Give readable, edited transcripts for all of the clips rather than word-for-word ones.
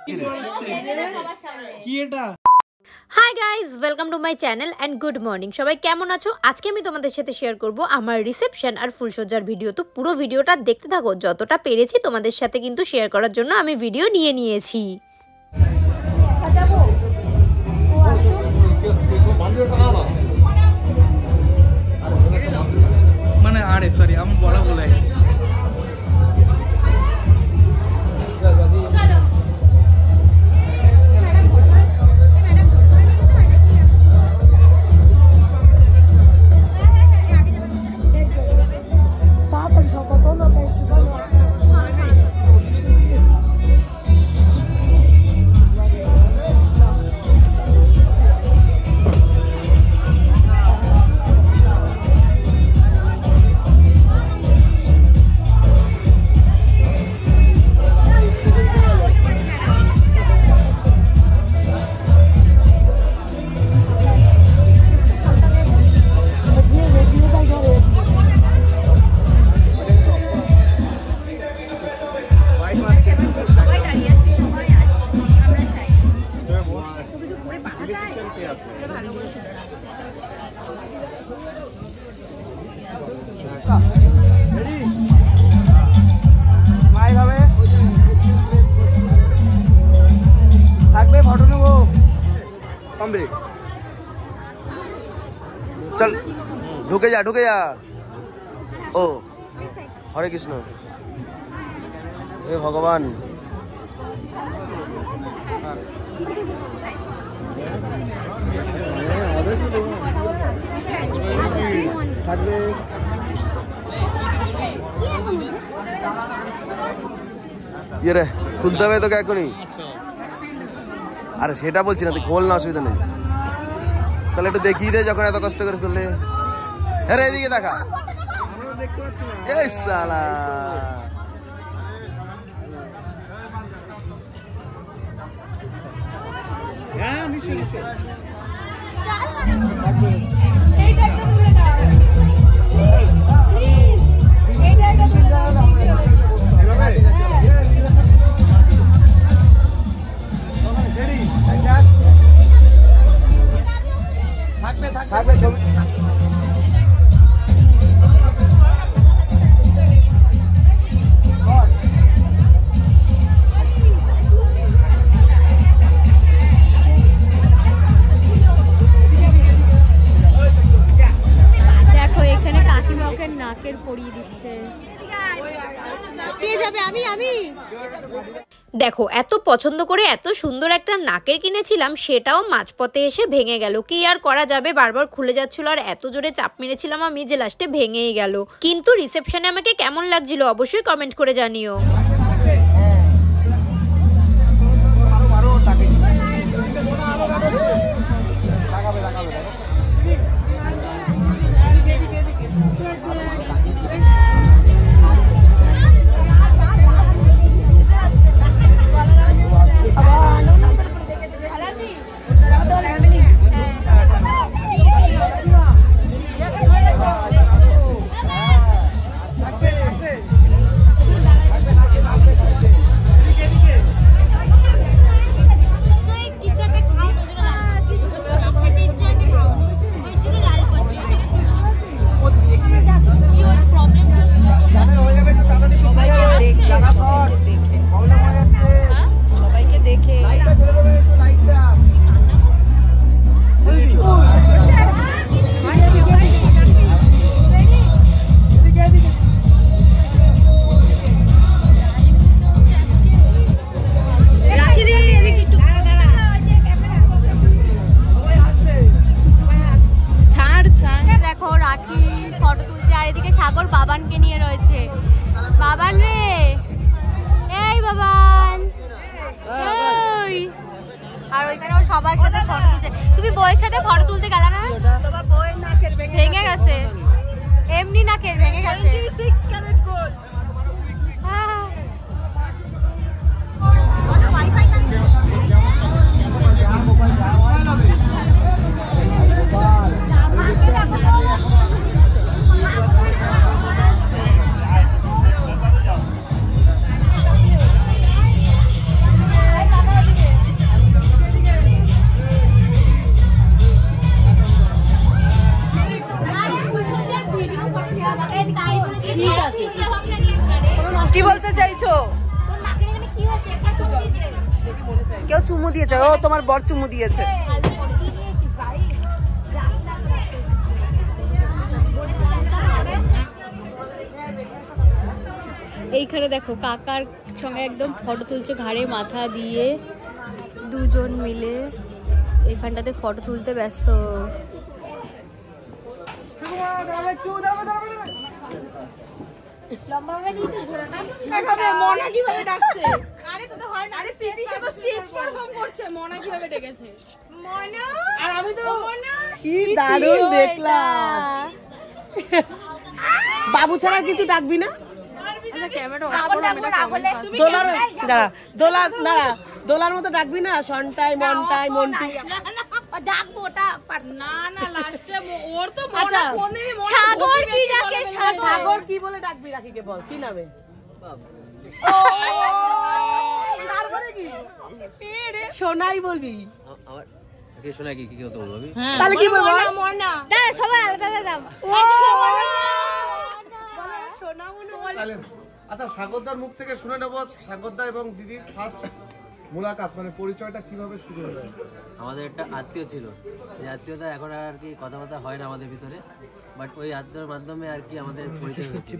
কি এটা? Hi guys, welcome to my channel and good morning. সবাই কেমন আছো? আজকে আমি তোমাদের সাথে শেয়ার করব আমার রিসেপশন আর ফুলসজ্জার ভিডিও। তো পুরো ভিডিওটা দেখতে থাকো, যতটা পেরেছি তোমাদের সাথে কিন্তু শেয়ার করার জন্য আমি ভিডিও নিয়েছি। মানে আরে সরি, আমি বলা ভুলে গেছি। चल ढुके जा ओ हरे कृष्ण हे भगवान ये रे खुलते हुए तो क्या को नहीं अरे सेटा बोलছি না তুই খোল না অসুবিধা নেই তাহলে একটু দেখিয়ে দে যখন এত কষ্ট করে খুললে আরে এদিকে দেখা আমরা দেখতে পাচ্ছি না এই শালা হ্যাঁ নিশ্চয়ই চল এইটা একটা তুলে দাও প্লিজ এইটা একটা তুলে দাও থাকবে ছবি দেখো এখানে কাকিমা ওকে নাকের পরিয়ে দিচ্ছে। কে যাবে? আমি দেখো, এত পছন্দ করে এত সুন্দর একটা নাকের কিনেছিলাম, সেটাও মাঝপথে এসে ভেঙে গেল। কি আর করা যাবে, বারবার খুলে যাচ্ছিল আর এত জোরে চাপ মেরেছিলাম আমি যে লাস্টে ভেঙেই গেল। কিন্তু রিসেপশনে আমাকে কেমন লাগছিল অবশ্যই কমেন্ট করে জানিও। সাগর বাবানকে নিয়ে রয়েছে। বাবান রে, এই বাবান, আর ওইখানে সবার সাথে ফটো তুলছে। তুমি বউয়ের সাথে ফটো তুলতে গেলে না? তোমার বউয়ের নাকের ভেঙে গেছে, এমনি নাকের ভেঙে গেছে। 26 ক্যারেট গোল্ড। কেউ চুমু দিয়েছে, ও তোমার বর চুমু দিয়েছে। এইখানে দেখো কাকার সঙ্গে একদম ফটো তুলছে, ঘাড়ে মাথা দিয়ে দুজন মিলে এখানটাতে ফটো তুলতে ব্যস্ত। কি দারুণ দেখলাম। বাবু ছাড়া কিছু ডাকবি না? দোলার মতো ডাকবি না? সন্টাই মনটাই মন্টু ডাকবো ওটা না না লাস্টে ওর তো আচ্ছা সাগর কি ডাকে? সাগর কি বলে ডাকবি? রাখিকে বল কি নামে? তারপরে কি সোনাই বলবি? আমার কে শোনা কি কি কথা বলবি? তাহলে কি বলবো? দাঁড়া সবাই আলাদা আলাদা। সোনা মনে বল। আচ্ছা সাগরদার মুখ থেকে শুনে নেব সাগরদা এবং দিদির ফার্স্ট মুলাকাত মানে পরিচয়টা কিভাবে শুরু হলো? আমাদের একটা আত্মীয় ছিল, যে আত্মীয়তা এখন আর কি কথাবার্তা হয় না আমাদের ভিতরে, বাট ওই আত্মীয়র মাধ্যমে আর কি আমাদের পরিচয় হচ্ছে।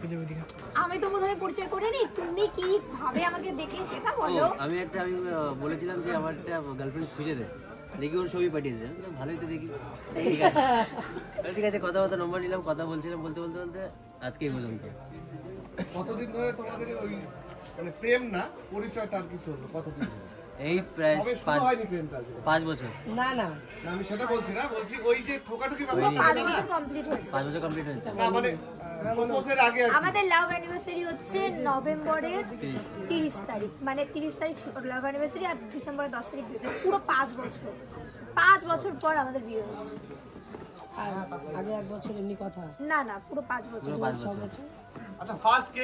আমি তো বোধহয় পরিচয় করিনি, তুমি কি ভাবে আমাকে দেখলে সেটা বলো। আমি বলেছিলাম যে আমার একটা গার্লফ্রেন্ড খুঁজে দে, দেখি ওর ছবি পাঠিয়েছে, ভালোই তো দেখি, ঠিক আছে ঠিক আছে কথাবার্তা নম্বর নিলাম, কথা বলছিলাম, বলতে বলতে বলতে আজকে এই পর্যন্ত। কতদিন ধরে তোমাদের ওই মানে প্রেম না পরিচয়টা আর কি চললো কতদিন? এই প্রায় 5 বছর। না না আমি সেটা বলছি না, বলছি ওই যে ঠোকাঠুকি ব্যাপার 5 বছর কমপ্লিট হয়েছে। 5 বছর কমপ্লিট হয়েছে। না মানে প্রপোজের আগে আর আমাদের লাভ অ্যানিভার্সারি হচ্ছে নভেম্বরের 30 তারিখ, মানে 30 তারিখ লাভ অ্যানিভার্সারি আর ডিসেম্বরের 10 তারিখ বিয়ে। পুরো 5 বছর, 5 বছর পর আমাদের বিয়ে হয়েছে। আগে 1 বছর এমনি কথা? না না পুরো 5 বছর। আচ্ছা ফার্স্ট কে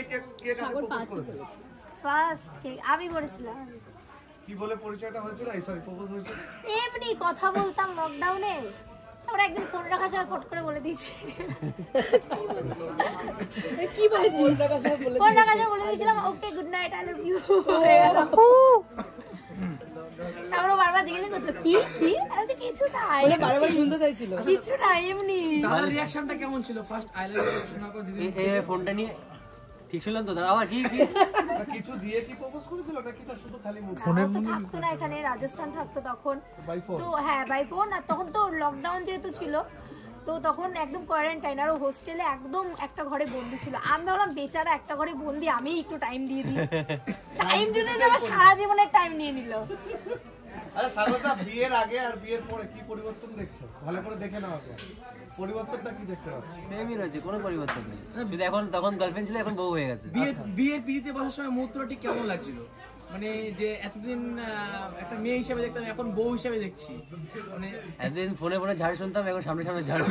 প্রপোজ করেছে? ফার্স্ট কে আমি করেছিলাম। কি বলে পরিচয়টা হয়েছিল? এই সরি প্রপোজ হয়েছিল এমনি কথা বলতাম লকডাউনে, তারপর একদিন ফোন রাখার সময় ফট করে বলে দিয়েছি। কি বলেছিস? ফোন রাখার সময় বলে দিয়েছিলাম okay good night I love you. তারপর বারবার জিজ্ঞেস করতো কি কি, আমি কিছু না, বারবার শুনতে চাইছিল কিছু না এমনি। দাদার রিঅ্যাকশনটা কেমন ছিল ফার্স্ট আই লাভ ইউ শোনার পর? দিদি এই ফোনটা নিয়ে ঠিক শুনলাম তো দাদা, আবার কি কি কিছু দিয়ে কি প্রপোজ করেছিল নাকি তার শুধু খালি মুখ? ফোনের মধ্যে থাকতো না, এখানে রাজস্থান থাকতো তখন, তো হ্যাঁ বাই ফোন। আর তখন তো লকডাউন যেহেতু ছিল, তো তখন একদম কোয়ারেন্টাইন, আর ও হোস্টেলে একদম একটা ঘরে বন্দি ছিল। আমি ভাবলাম বেচারা একটা ঘরে বন্দি, আমি একটু টাইম দিয়ে দিই। টাইম দিতে আমার সারা জীবনের টাইম নিয়ে নিল। আচ্ছা সাগরদা বিয়ের আগে আর বিয়ের পরে কি পরিবর্তন দেখছো? ভালো করে দেখে নাও আগে, পরিবর্তনটা কি দেখতে পাচ্ছ? প্রেমই রয়েছে, কোনো পরিবর্তন নেই। শুধু এখন তখন গার্লফ্রেন্ড ছিল, এখন বউ হয়ে গেছে। বিয়ে পিড়িতে বসার সময় মুহূর্তটা ঠিক কেমন লাগছিল? মানে যে এতদিন একটা মেয়ে হিসেবে দেখতাম, এখন বউ হিসেবে দেখছি, মানে এতদিন ফোনে ফোনে ঝাড় শুনতাম, এখন সামনে সামনে ঝাড়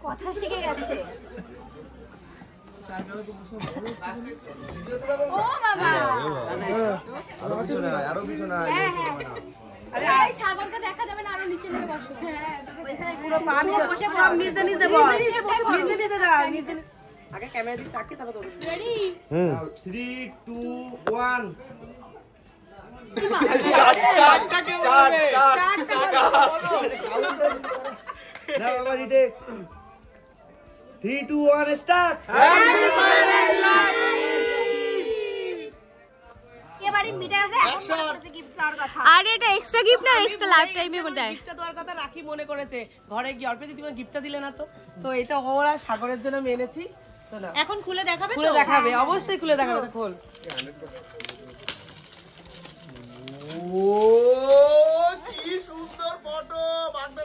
কথা শিখে গেছে। ও বাবা আরো কিছু না এই সাগরকে দেখা যাবে না, আরো নিচে নেমে বসো। পুরো পা বসে সব নিজে নিজে বল, নিজে নিজে যা, নিজে আগে ক্যামেরা দিকে তাকিয়ে তারপর দৌড়। রেডি? 3 2 1 3 2 1 স্টার্ট। এবারে মিটে গেছে, এখন গিফট দেওয়ার কথা। আরে এটা এক্সট্রা গিফট না, এক্সট্রা লাইফ টাইমে দেয়। গিফটটা দেওয়ার কথা রাখি মনে করেছে, ঘরে গিয়ে অল্প দিদি গিফটটা দিলে না, তো এটা ওরা সাগরের জন্য আমি এনেছি। তো না এখন খুলে দেখাবে তো? খুলে দেখাবে, অবশ্যই খুলে দেখাবে। তো খোল। ও কি সুন্দর ফটো!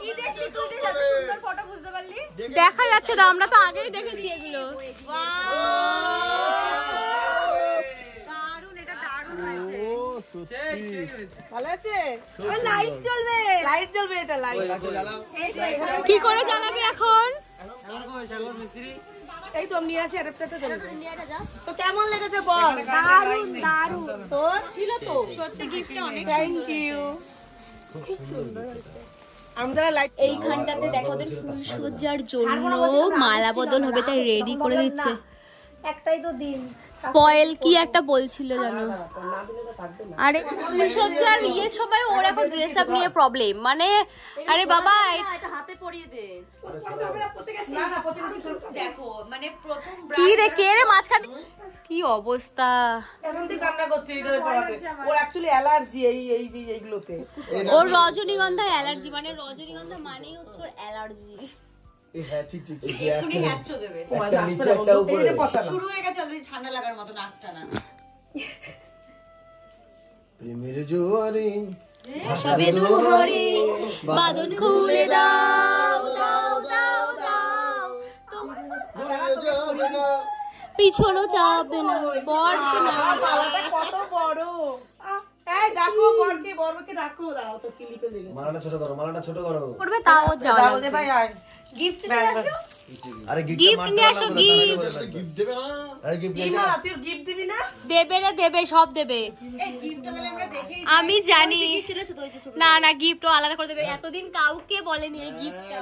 কি দেখলি তুই যে এত সুন্দর ফটো বুঝতে পারলি? দেখা যাচ্ছে তো, আমরা তো আগেই দেখেছি এগুলো। দারুণ, এটা দারুণ হয়েছে। ভালো আছে? লাইট জ্বলবে, লাইট জ্বলবে, এটা লাইট। কি করে জ্বালাবি এখন? এই তো আমি নিয়ে আসি অ্যাডাপ্টারটা জ্বলবে। তো কেমন লেগেছে বল? দারুণ দারুণ। তো ছিল তো সত্যি গিফটটা অনেক থ্যাংক ইউ। খুব সুন্দর হয়েছে। আমরা লাইট এইখানটাতে দেখো ওদের ফুলসজ্জার জন্য মালা বদল হবে, তাই রেডি করে দিচ্ছে। একটাই তো দিন। স্পয়েল কি একটা বলছিল জানো। আরে ফুলসজ্জার ইয়ে সবাই ওর এখন ড্রেস আপ নিয়ে প্রবলেম, মানে আরে বাবা এটা হাতে পরিয়ে দে। দেখো মানে প্রথম কি রে কে রে মাঝখানে কি অবস্থা। এখন তুই কান্না করছিস এটা পড়াতে। ওর অ্যাকচুয়ালি অ্যালার্জি এইগুলোতে। ওর রজনীগন্ধা অ্যালার্জি, মানে রজনীগন্ধা মানেই হচ্ছে ওর অ্যালার্জি। হ্যাঁ ঠিক ঠিক ঠিক এখনই হ্যাচো দেবে। একটা নিচে একটা উপরে শুরু হয়ে গেছে অলরেডি ঠান্ডা লাগার মতো নাকটা না। প্রেমের জোয়ারে ভাসাবে দুহরি বাঁধন খুলে দাও দাও দাও দাও তোমার যাবে না পিছনো চাপবে না বর না। বাবাটা কত বড়। এই ডাকো বরকে ডাকো, দাও তো ক্লিপে দেখে। মালাটা ছোট করো করবে তাও যাওয়া দাও লাগবে। দে ভাই আয়। গিফট নিয়ে আসো। আরে গিফট নিয়ে আসো, গিফট দেবে না আরে গিফট কি মা তুই গিফট দিবি না? দেবে রে দেবে, সব দেবে। এই গিফটটা তাহলে আমরা দেখেই আমি জানি না না গিফটও আলাদা করে দেবে। এতদিন কাউকে বলেনি এই গিফটটা,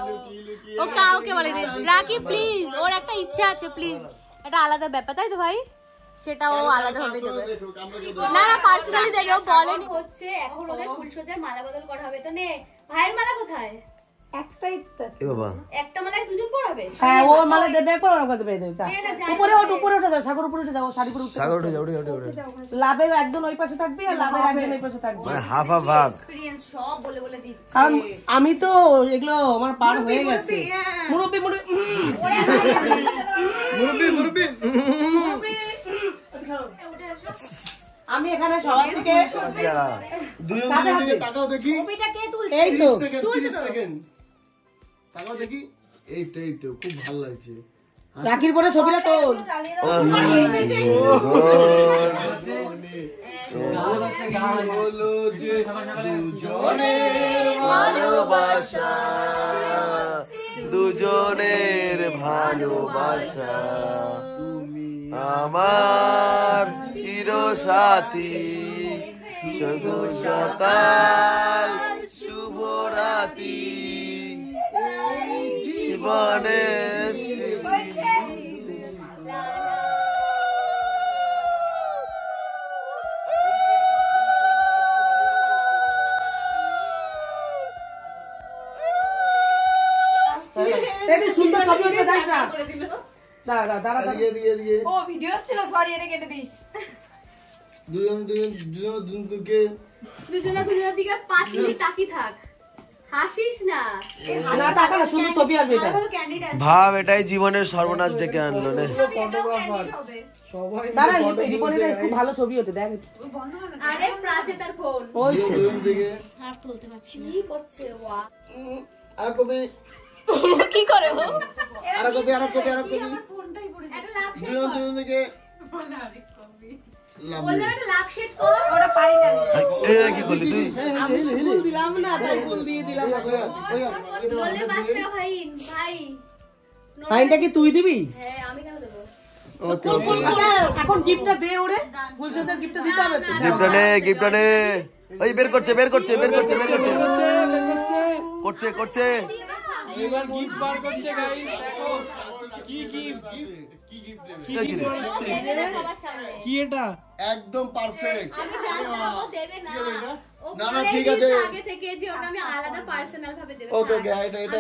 ও কাউকে বলেনি। রাখি প্লিজ, ওর একটা ইচ্ছা আছে, প্লিজ এটা আলাদা ব্যাপার, তাই তো ভাই? সেটাও আলাদা ভাবে দেবে। না না পার্সোনালি দেবে, ও বলেনি। হচ্ছে এখন ওদের ফুলসজ্জার মালা বদল করা হবে, তো নে ভাইয়ের মালা কোথায়? একটাই তো। এ বাবা একটা মালায় দুজন পরাবে। হ্যাঁ ও মালা দেবে পর ওর দেবে যা। না, যাই উপরে উঠে যাও, সাগর উপরে উঠে যাও, শাড়ি পরে উঠে। সাগর উঠে যাও লাভের একজন ওই পাশে থাকবি আর লাভের একজন ওই পাশে থাকবে। মানে হাফ হাফ ভাগ এক্সপেরিয়েন্স সব বলে বলে দিচ্ছে। কারণ আমি তো এগুলো আমার পার হয়ে গেছে। মুরব্বি আমি এখানে সবার থেকে দুজন দিকে তাকাও দেখি ছবিটা কে তুলছে? এই তো 30 সেকেন্ড তাকাও দেখি এই তো খুব ভালো লাগছে রাখির পরে ছবিটা তোল। বলো যে দুজনের ভালোবাসা তুমি আমার চির সাথী শুধু সকাল শুভ রাতি জীবনের এই সুন্দর ছবি উঠবে, দেখ না। দাঁড়া এদিকে ও ভিডিও ছিল, সরি এটা কেটে দিস। দুজনকে দুজনের দিকে 5 মিনিট তাকিয়ে থাক, হাসিস না। না টাকা না, সুন্দর ছবি আসবে এটা। ক্যান্ডিড আছে। ভাব এটাই জীবনের সর্বনাশ ডেকে আনলো রে দাঁড়া রিপনের খুব ভালো ছবি হতে দেখ। আরে প্রাচে তার ফোন ওই আর তুলতে পারছি না। কি করছে ওয়া? আর কবে কি করে ও? আর কবে ফোনটাই পড়ে একটা লাভ শেড দুজন থেকে বললে একটা লাভ শেড কর। ওরা পারি না। এই কি করলি তুই আমি ফুল দিলাম না, তাই ফুল দিয়ে দিলাম না। বললে 5 টাকা ভাই ফাইনটা কি তুই দিবি? হ্যাঁ আমি কেন দেবো? আচ্ছা, এখন গিফটটা দে ওরে, ফুলসজ্জার গিফটটা দিতে হবে তো। গিফটটা নে ওই বের করছে করছে এবার গিফট বার করছে গাইস, দেখো কি গিফট দেবে সবার সামনে। কি এটা একদম পারফেক্ট আমি জানতাম ও দেবে না। ও না, বলে ঠিক দিয়েছে আছে। আগে থেকে যে ওটা আমি আলাদা পার্সোনাল ভাবে দেব। ওকে এটা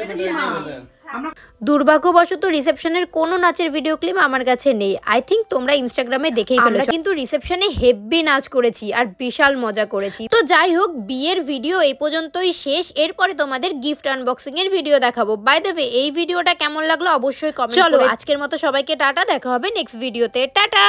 দুর্ভাগ্যবশত রিসেপশনের কোনো নাচের ভিডিও ক্লিপ আমার কাছে নেই। আই থিঙ্ক তোমরা ইনস্টাগ্রামে দেখেই ফেলেছো। কিন্তু রিসেপশনে হেভি নাচ করেছি আর বিশাল মজা করেছি। তো যাই হোক, বিয়ের ভিডিও এই পর্যন্তই শেষ। এরপরে তোমাদের গিফট আনবক্সিং এর ভিডিও দেখাবো। বাই দ্য ওয়ে, এই ভিডিওটা কেমন লাগলো অবশ্যই কমেন্ট করো। চলো আজকের মতো সবাইকে টাটা, দেখা হবে নেক্সট ভিডিওতে। টাটা।